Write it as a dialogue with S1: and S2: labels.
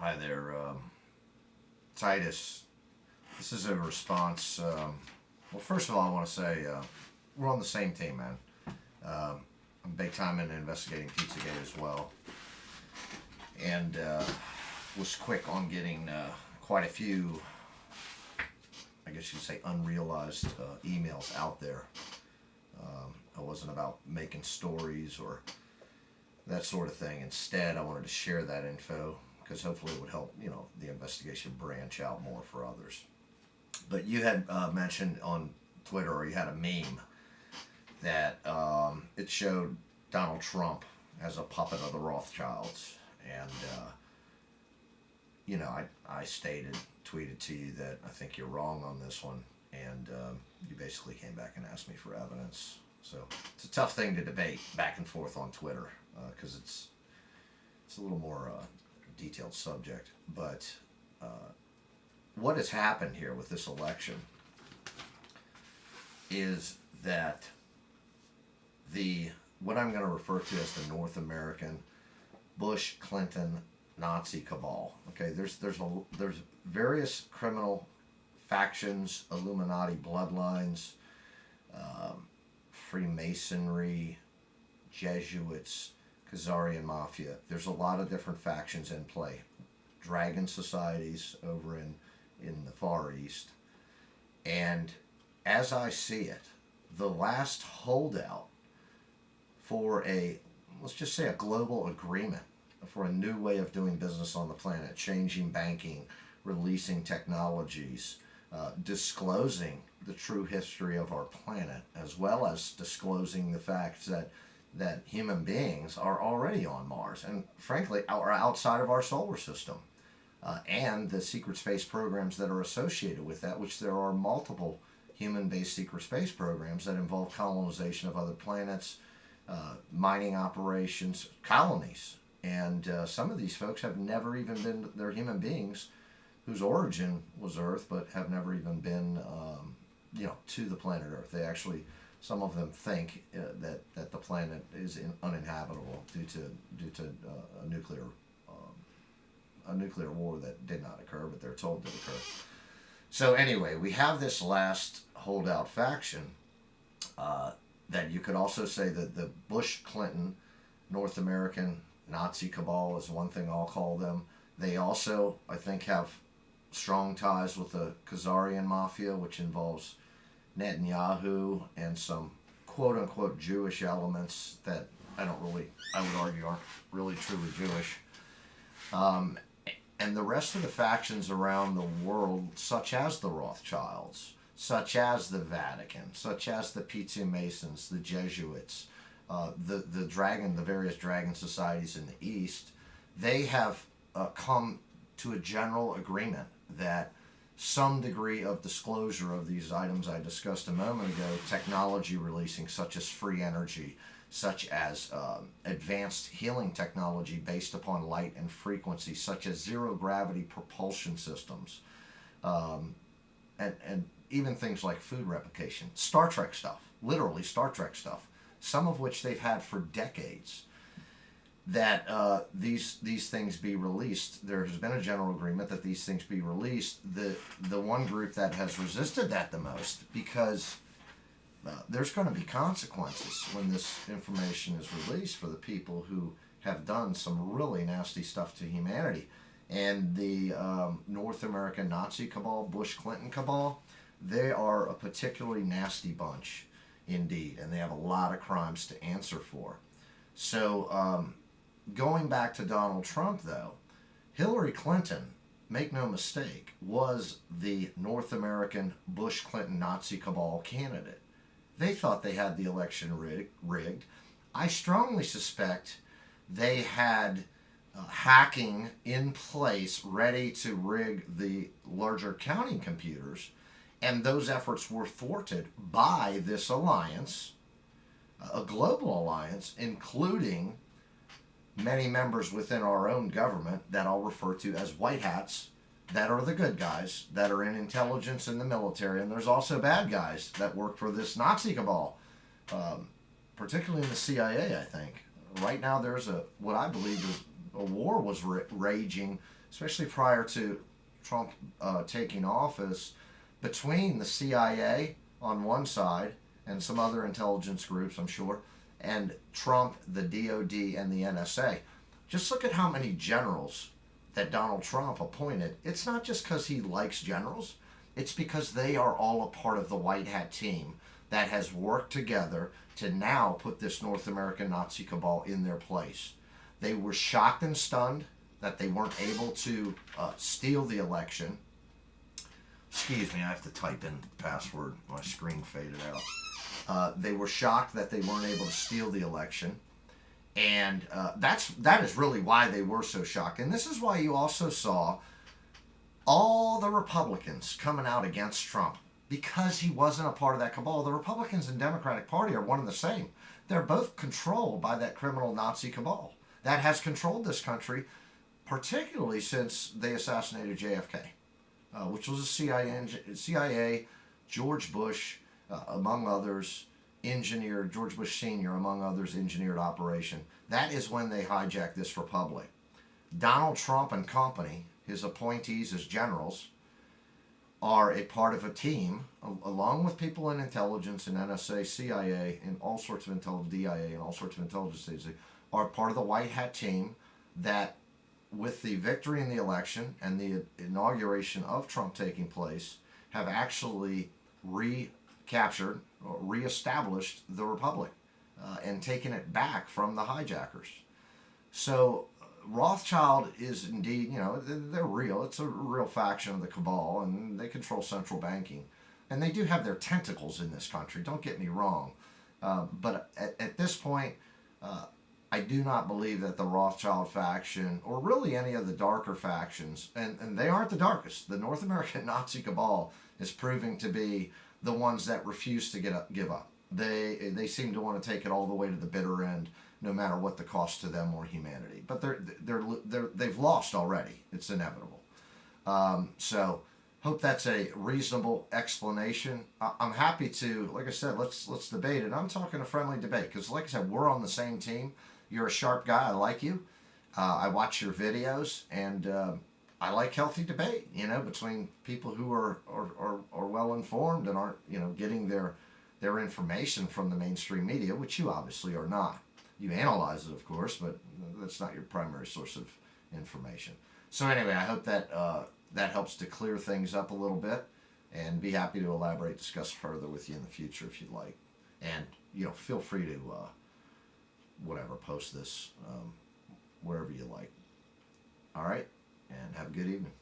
S1: Hi there, Titus. This is a response. Well, first of all, I want to say we're on the same team, man. I'm big time into investigating Pizzagate as well, and was quick on getting quite a few, I guess you'd say, unrealized emails out there. I wasn't about making stories or that sort of thing. Instead, I wanted to share that info because hopefully it would help, the investigation branch out more for others. But you had mentioned on Twitter, or you had a meme that it showed Donald Trump as a puppet of the Rothschilds, and I tweeted to you that I think you're wrong on this one, and you basically came back and asked me for evidence. So it's a tough thing to debate back and forth on Twitter because it's a little more detailed subject. But what has happened here with this election is that what I'm going to refer to as the North American Bush Clinton Nazi cabal. Okay, there's various criminal factions, Illuminati bloodlines, Freemasonry, Jesuits, Khazarian Mafia. There's a lot of different factions in play. Dragon societies over in the Far East. And as I see it, the last holdout for let's just say a global agreement for a new way of doing business on the planet, changing banking, releasing technologies, disclosing the true history of our planet, as well as disclosing the fact that human beings are already on Mars and, frankly, are outside of our solar system, and the secret space programs that are associated with that, which there are multiple human-based secret space programs that involve colonization of other planets, mining operations, colonies. And some of these folks have never even been, they're human beings whose origin was Earth, but have never even been, to the planet Earth. They actually, some of them think that the planet is uninhabitable due to a nuclear war that did not occur, but they're told did occur. So anyway, we have this last holdout faction that you could also say that the Bush-Clinton North American Nazi cabal is one thing I'll call them. They also, I think, have strong ties with the Khazarian Mafia, which involves Netanyahu and some quote-unquote Jewish elements that I would argue aren't really truly Jewish. And the rest of the factions around the world, such as the Rothschilds, such as the Vatican, such as the Pizza Masons, the Jesuits, the various dragon societies in the East, they have come to a general agreement that some degree of disclosure of these items I discussed a moment ago, technology releasing such as free energy, such as advanced healing technology based upon light and frequency, such as zero-gravity propulsion systems, and even things like food replication, Star Trek stuff, literally Star Trek stuff, some of which they've had for decades, that these things be released. There has been a general agreement that these things be released. The one group that has resisted that the most, because there's going to be consequences when this information is released for the people who have done some really nasty stuff to humanity. And the North American Nazi cabal, Bush-Clinton cabal, they are a particularly nasty bunch indeed, and they have a lot of crimes to answer for. So going back to Donald Trump, though, Hillary Clinton, make no mistake, was the North American Bush-Clinton Nazi cabal candidate. They thought they had the election rigged. I strongly suspect they had hacking in place ready to rig the larger counting computers, and those efforts were thwarted by this alliance, a global alliance, including many members within our own government that I'll refer to as white hats, that are the good guys, that are in intelligence and the military, and there's also bad guys that work for this Nazi cabal, particularly in the CIA, I think. Right now there's what I believe is a war was raging, especially prior to Trump taking office, between the CIA on one side and some other intelligence groups, I'm sure, and Trump, the DOD, and the NSA. Just look at how many generals that Donald Trump appointed. It's not just because he likes generals, it's because they are all a part of the White Hat team that has worked together to now put this North American Nazi cabal in their place. They were shocked and stunned that they weren't able to steal the election. Excuse me, I have to type in the password. My screen faded out. They were shocked that they weren't able to steal the election. And that is really why they were so shocked. And this is why you also saw all the Republicans coming out against Trump, because he wasn't a part of that cabal. The Republicans and Democratic Party are one and the same. They're both controlled by that criminal Nazi cabal that has controlled this country, particularly since they assassinated JFK, which was a CIA, George Bush, among others, engineered, George Bush Sr., among others, engineered operation. That is when they hijacked this republic. Donald Trump and company, his appointees as generals, are a part of a team, along with people in intelligence and NSA, CIA, and all sorts of intelligence, DIA, and all sorts of intelligence agencies, are part of the White Hat team that, with the victory in the election and the inauguration of Trump taking place, have actually recaptured or reestablished the republic and taken it back from the hijackers. So Rothschild is indeed, they're real. It's a real faction of the cabal, and they control central banking. And they do have their tentacles in this country, don't get me wrong. But at this point, I do not believe that the Rothschild faction, or really any of the darker factions, and they aren't the darkest. The North American Nazi cabal is proving to be the ones that refuse to give up. They seem to want to take it all the way to the bitter end, no matter what the cost to them or humanity. But they've lost already. It's inevitable. So hope that's a reasonable explanation. I'm happy to, like I said, let's debate it. I'm talking a friendly debate because, like I said, we're on the same team. You're a sharp guy. I like you. I watch your videos, and I like healthy debate. Between people who are well informed and aren't getting their information from the mainstream media, which you obviously are not. You analyze it, of course, but that's not your primary source of information. So anyway, I hope that that helps to clear things up a little bit, and be happy to elaborate, discuss further with you in the future if you'd like. And feel free to post this wherever you like. All right, and have a good evening.